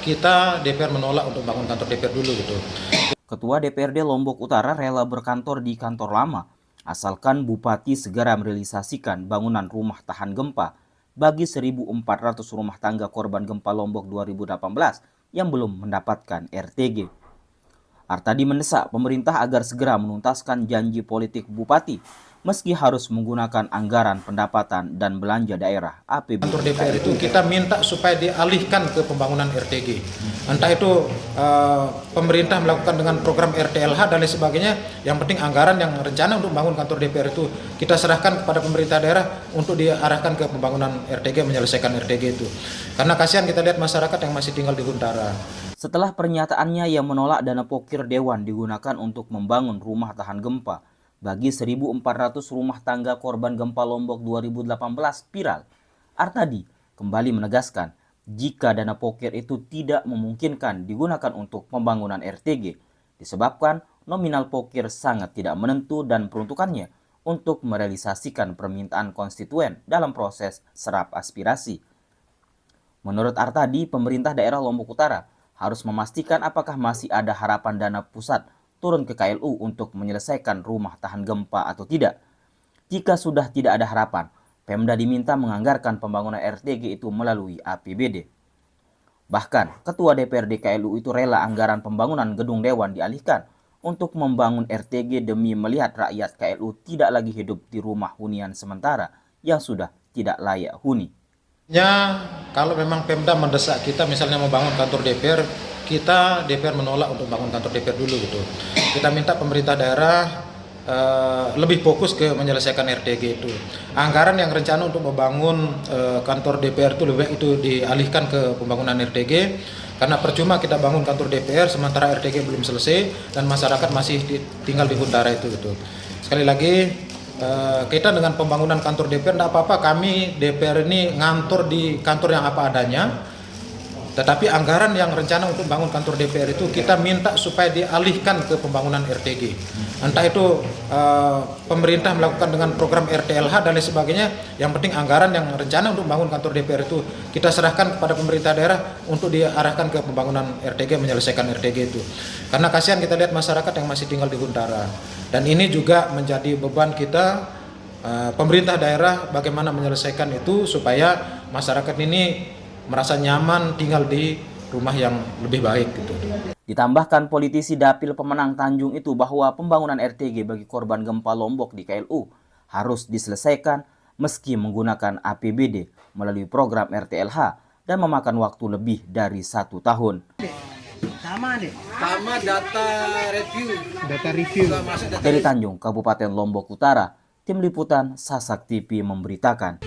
kita DPR menolak untuk bangun kantor DPR dulu gitu. Ketua DPRD Lombok Utara rela berkantor di kantor lama, asalkan Bupati segera merealisasikan bangunan rumah tahan gempa bagi 1.400 rumah tangga korban gempa Lombok 2018 yang belum mendapatkan RTG. Artadi mendesak pemerintah agar segera menuntaskan janji politik Bupati, meski harus menggunakan anggaran pendapatan dan belanja daerah APBD. Kantor DPR itu kita minta supaya dialihkan ke pembangunan RTG. Entah itu pemerintah melakukan dengan program RTLH dan lain sebagainya. Yang penting anggaran yang rencana untuk membangun kantor DPR itu kita serahkan kepada pemerintah daerah untuk diarahkan ke pembangunan RTG, menyelesaikan RTG itu. Karena kasihan kita lihat masyarakat yang masih tinggal di Huntara. Setelah pernyataannya yang menolak dana pokir Dewan digunakan untuk membangun rumah tahan gempa bagi 1.400 rumah tangga korban gempa Lombok 2018 viral, Artadi kembali menegaskan jika dana pokir itu tidak memungkinkan digunakan untuk pembangunan RTG disebabkan nominal pokir sangat tidak menentu dan peruntukannya untuk merealisasikan permintaan konstituen dalam proses serap aspirasi. Menurut Artadi, pemerintah daerah Lombok Utara harus memastikan apakah masih ada harapan dana pusat turun ke KLU untuk menyelesaikan rumah tahan gempa atau tidak. Jika sudah tidak ada harapan, Pemda diminta menganggarkan pembangunan RTG itu melalui APBD. Bahkan, Ketua DPRD KLU itu rela anggaran pembangunan gedung Dewan dialihkan untuk membangun RTG demi melihat rakyat KLU tidak lagi hidup di rumah hunian sementara yang sudah tidak layak huni. Ya, kalau memang Pemda mendesak kita misalnya membangun kantor DPR, kita DPR menolak untuk bangun kantor DPR dulu gitu. Kita minta pemerintah daerah lebih fokus ke menyelesaikan RTG itu. Anggaran yang rencana untuk membangun kantor DPR itu lebih baik itu dialihkan ke pembangunan RTG, karena percuma kita bangun kantor DPR sementara RTG belum selesai dan masyarakat masih tinggal di Huntara itu gitu. Sekali lagi kita dengan pembangunan kantor DPR tidak apa-apa, kami DPR ini ngantor di kantor yang apa adanya, tetapi anggaran yang rencana untuk bangun kantor DPR itu kita minta supaya dialihkan ke pembangunan RTG. Entah itu pemerintah melakukan dengan program RTLH dan lain sebagainya, yang penting anggaran yang rencana untuk bangun kantor DPR itu kita serahkan kepada pemerintah daerah untuk diarahkan ke pembangunan RTG, menyelesaikan RTG itu. Karena kasihan kita lihat masyarakat yang masih tinggal di Huntara. Dan ini juga menjadi beban kita, pemerintah daerah, bagaimana menyelesaikan itu supaya masyarakat ini merasa nyaman tinggal di rumah yang lebih baik gitu. Ditambahkan politisi dapil pemenang Tanjung itu bahwa pembangunan RTG bagi korban gempa Lombok di KLU harus diselesaikan meski menggunakan APBD melalui program RTLH dan memakan waktu lebih dari 1 tahun. Sama data review. Dari Tanjung, Kabupaten Lombok Utara, Tim Liputan Sasak TV memberitakan.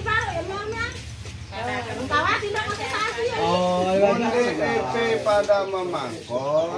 DPP pada memangkol.